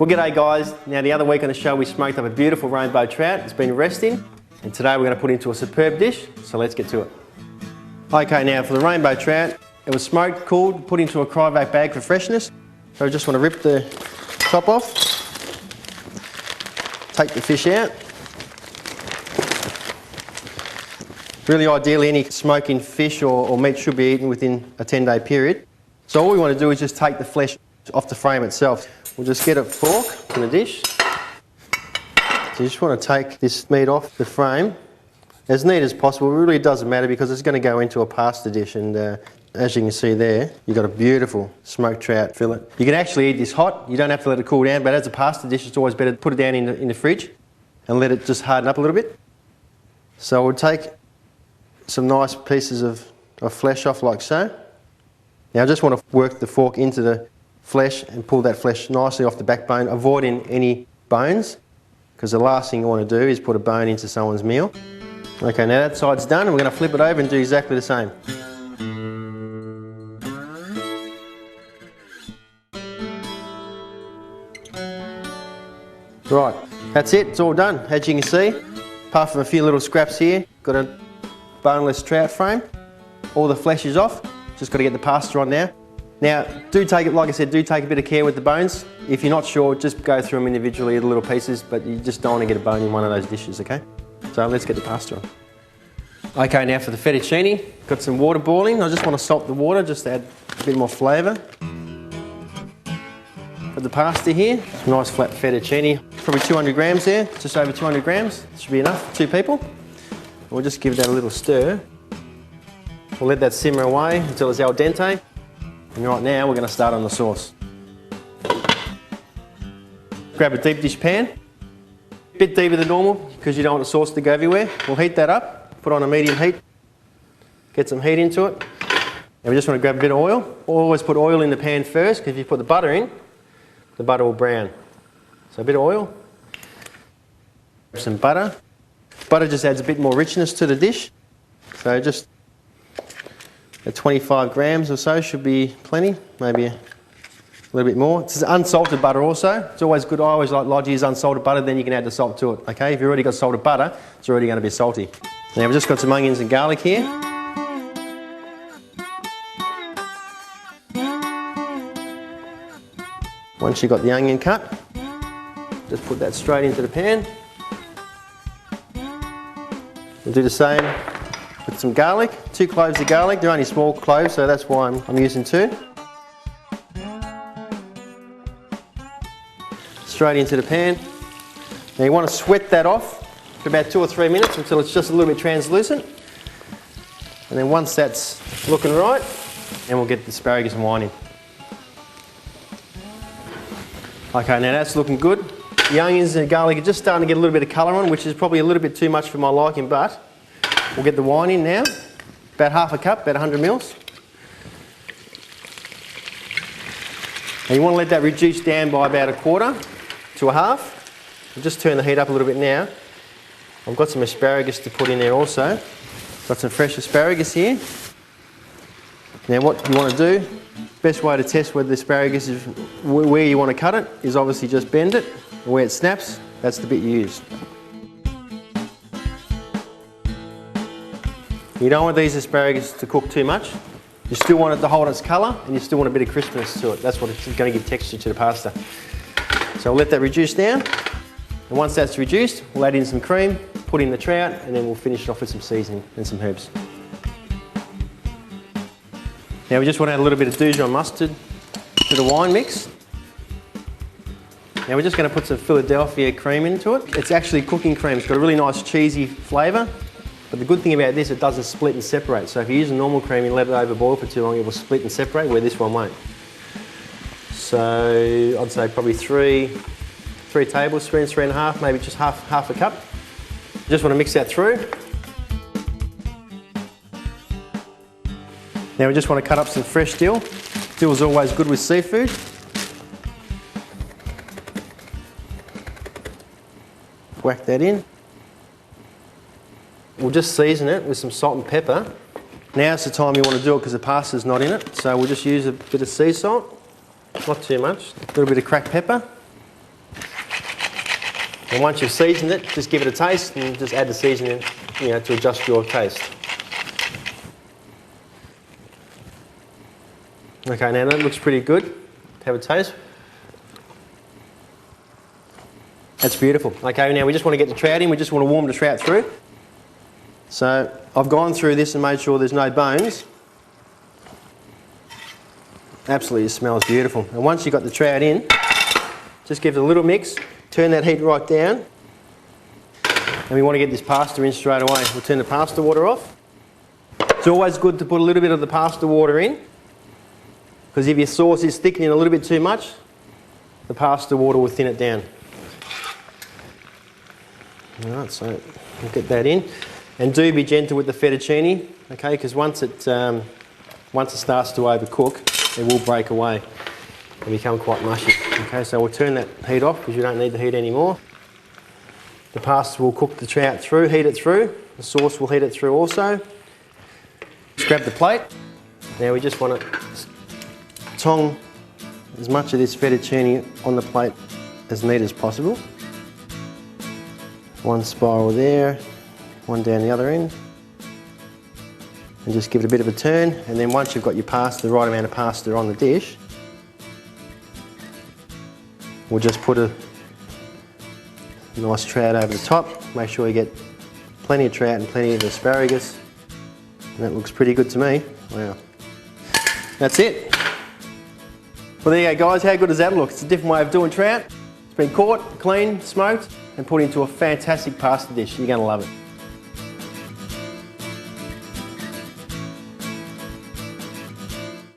Well, g'day guys. Now the other week on the show we smoked up a beautiful rainbow trout. It's been resting and today we're going to put it into a superb dish, so let's get to it. Okay, now for the rainbow trout, it was smoked, cooled, put into a cryovac bag for freshness. So I just want to rip the top off, take the fish out. Really ideally any smoking fish or meat should be eaten within a 10-day period. So all we want to do is just take the flesh off the frame itself. We'll just get a fork in a dish. So you just want to take this meat off the frame as neat as possible. It really doesn't matter because it's going to go into a pasta dish, and as you can see there, you've got a beautiful smoked trout fillet. You can actually eat this hot. You don't have to let it cool down, but as a pasta dish it's always better to put it down in the fridge and let it just harden up a little bit. So we'll take some nice pieces of flesh off like so. Now I just want to work the fork into the flesh and pull that flesh nicely off the backbone, avoiding any bones, because the last thing you want to do is put a bone into someone's meal. Okay, now that side's done and we're going to flip it over and do exactly the same. Right, that's it, it's all done. As you can see, apart from a few little scraps here, got a boneless trout frame. All the flesh is off, just got to get the pasta on now. Now, do take it, like I said, do take a bit of care with the bones. If you're not sure, just go through them individually, the little pieces, but you just don't want to get a bone in one of those dishes, okay? So let's get the pasta on. Okay, now for the fettuccine, got some water boiling. I just want to salt the water, just to add a bit more flavour. Got the pasta here, some nice flat fettuccine, probably 200 grams there, just over 200 grams. Should be enough for 2 people. We'll just give that a little stir. We'll let that simmer away until it's al dente. And right now we're going to start on the sauce. Grab a deep dish pan, a bit deeper than normal because you don't want the sauce to go everywhere. We'll heat that up, put on a medium heat, get some heat into it. And we just want to grab a bit of oil. Always put oil in the pan first, because if you put the butter in, the butter will brown. So a bit of oil, some butter. Butter just adds a bit more richness to the dish. So just 25 grams or so should be plenty, maybe a little bit more. It's unsalted butter also. It's always good. I always like to use unsalted butter, then you can add the salt to it. Okay, if you've already got salted butter, it's already going to be salty. Now we've just got some onions and garlic here. Once you've got the onion cut, just put that straight into the pan. We'll do the same with some garlic, 2 cloves of garlic. They're only small cloves, so that's why I'm using 2. Straight into the pan. Now you want to sweat that off for about 2 or 3 minutes until it's just a little bit translucent. And then once that's looking right, then we'll get the asparagus and wine in. Okay, now that's looking good. The onions and the garlic are just starting to get a little bit of colour on, which is probably a little bit too much for my liking, but we'll get the wine in now. About half a cup, about 100 mils. And you want to let that reduce down by about 1/4 to 1/2. We'll just turn the heat up a little bit now. I've got some asparagus to put in there also. Got some fresh asparagus here. Now what you want to do, best way to test whether the asparagus is where you want to cut it is obviously just bend it. And where it snaps, that's the bit you use. You don't want these asparagus to cook too much. You still want it to hold its colour and you still want a bit of crispness to it. That's what it's going to give texture to the pasta. So we'll let that reduce down. And once that's reduced, we'll add in some cream, put in the trout, and then we'll finish it off with some seasoning and some herbs. Now we just want to add a little bit of Dijon mustard to the wine mix. Now we're just going to put some Philadelphia cream into it. It's actually cooking cream. It's got a really nice cheesy flavour. But the good thing about this, it doesn't split and separate. So if you use a normal cream and let it overboil for too long, it will split and separate, where this one won't. So I'd say probably 3 tablespoons, 3.5, maybe just half a cup. Just want to mix that through. Now we just want to cut up some fresh dill. Dill is always good with seafood. Whack that in. We'll just season it with some salt and pepper. Now's the time you want to do it because the pasta's not in it. So we'll just use a bit of sea salt, not too much. A little bit of cracked pepper. And once you've seasoned it, just give it a taste and just add the seasoning, to adjust your taste. Okay, now that looks pretty good. Have a taste. That's beautiful. Okay, now we just want to get the trout in. We just want to warm the trout through. So I've gone through this and made sure there's no bones. Absolutely, it smells beautiful. And once you've got the trout in, just give it a little mix. Turn that heat right down. And we want to get this pasta in straight away. We'll turn the pasta water off. It's always good to put a little bit of the pasta water in, because if your sauce is thickening a little bit too much, the pasta water will thin it down. Alright, so we'll get that in. And do be gentle with the fettuccine, okay, because once it starts to overcook, it will break away and become quite mushy. Okay, so we'll turn that heat off because you don't need the heat anymore. The pasta will cook the trout through, heat it through. The sauce will heat it through also. Just grab the plate. Now we just want to tong as much of this fettuccine on the plate as neat as possible. One spiral there, one down the other end. And just give it a bit of a turn, and then once you've got your pasta, the right amount of pasta on the dish, we'll just put a nice trout over the top. Make sure you get plenty of trout and plenty of asparagus. And that looks pretty good to me. Wow. That's it. Well, there you go, guys. How good does that look? It's a different way of doing trout. It's been caught, cleaned, smoked, and put into a fantastic pasta dish. You're going to love it.